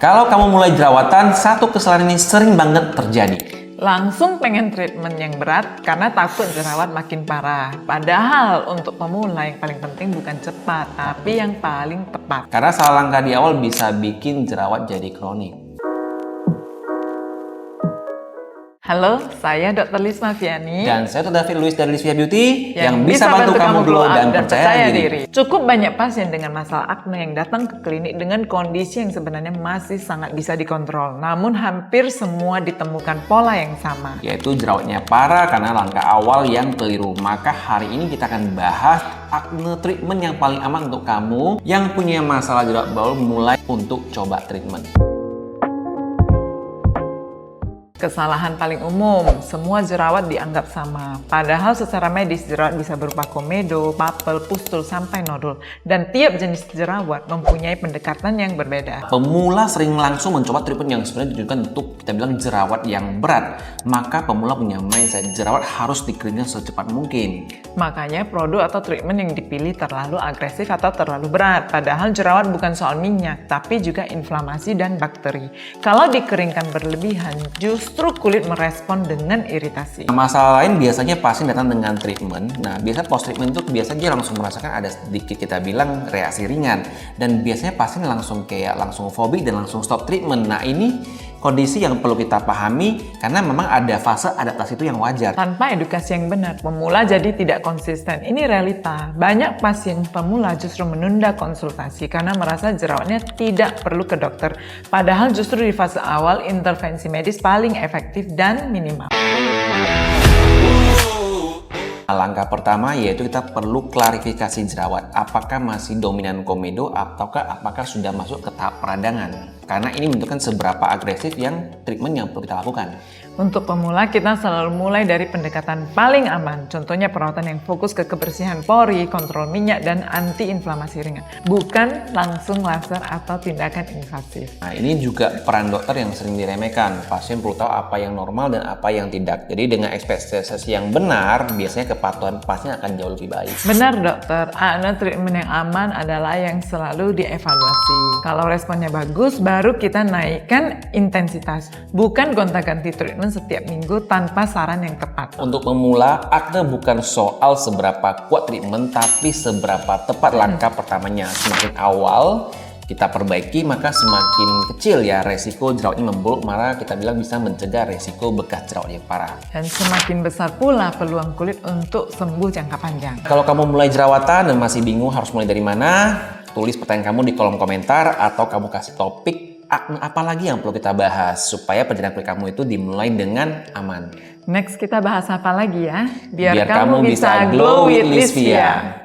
Kalau kamu mulai jerawatan, satu kesalahan ini sering banget terjadi. Langsung pengen treatment yang berat karena takut jerawat makin parah. Padahal untuk pemula yang paling penting bukan cepat, tapi yang paling tepat. Karena salah langkah di awal bisa bikin jerawat jadi kronik. Halo, saya Dr. Lisma Fiani. Dan saya Dr. David Luis dari Lisvia Beauty yang bisa bantu kamu glow dan percaya diri. Cukup banyak pasien dengan masalah akne yang datang ke klinik dengan kondisi yang sebenarnya masih sangat bisa dikontrol. Namun hampir semua ditemukan pola yang sama. Yaitu jerawatnya parah karena langkah awal yang keliru. Maka hari ini kita akan bahas acne treatment yang paling aman untuk kamu yang punya masalah jerawat baru mulai untuk coba treatment. Kesalahan paling umum, semua jerawat dianggap sama. Padahal secara medis jerawat bisa berupa komedo, papel, pustul, sampai nodul. Dan tiap jenis jerawat mempunyai pendekatan yang berbeda. Pemula sering langsung mencoba treatment yang sebenarnya ditujukan untuk kita bilang jerawat yang berat. Maka pemula punya mindset jerawat harus dikeringkan secepat mungkin. Makanya produk atau treatment yang dipilih terlalu agresif atau terlalu berat. Padahal jerawat bukan soal minyak, tapi juga inflamasi dan bakteri. Kalau dikeringkan berlebihan, justru kulit merespon dengan iritasi. Masalah lain biasanya pasien datang dengan treatment. Nah, biasa post treatment itu biasanya dia langsung merasakan ada sedikit kita bilang reaksi ringan. Dan biasanya pasien langsung fobik dan langsung stop treatment. Nah, ini kondisi yang perlu kita pahami karena memang ada fase adaptasi itu yang wajar. Tanpa edukasi yang benar, pemula jadi tidak konsisten. Ini realita. Banyak pasien pemula justru menunda konsultasi karena merasa jerawatnya tidak perlu ke dokter. Padahal justru di fase awal intervensi medis paling efektif dan minimal. Langkah pertama yaitu kita perlu klarifikasi jerawat. Apakah masih dominan komedo ataukah apakah sudah masuk ke tahap peradangan? Karena ini menentukan seberapa agresif yang treatment yang perlu kita lakukan. Untuk pemula, kita selalu mulai dari pendekatan paling aman. Contohnya perawatan yang fokus ke kebersihan pori, kontrol minyak, dan anti-inflamasi ringan. Bukan langsung laser atau tindakan invasif. Nah, ini juga peran dokter yang sering diremehkan. Pasien perlu tahu apa yang normal dan apa yang tidak. Jadi dengan ekspektasi yang benar, biasanya kepatuhan pasien akan jauh lebih baik. Benar dokter, acne treatment yang aman adalah yang selalu dievaluasi. Kalau responnya bagus, baru kita naikkan intensitas. Bukan gonta-ganti treatment setiap minggu tanpa saran yang tepat. Untuk pemula, acne bukan soal seberapa kuat treatment, tapi seberapa tepat langkah pertamanya. Semakin awal kita perbaiki, maka semakin kecil ya resiko jerawatnya memburuk, maka kita bilang bisa mencegah resiko bekas jerawat yang parah. Dan semakin besar pula peluang kulit untuk sembuh jangka panjang. Kalau kamu mulai jerawatan dan masih bingung harus mulai dari mana, tulis pertanyaan kamu di kolom komentar atau kamu kasih topik acne apa lagi yang perlu kita bahas supaya perjalanan kulit kamu itu dimulai dengan aman. Next kita bahas apa lagi ya? Biar kamu bisa glow with Lisvia.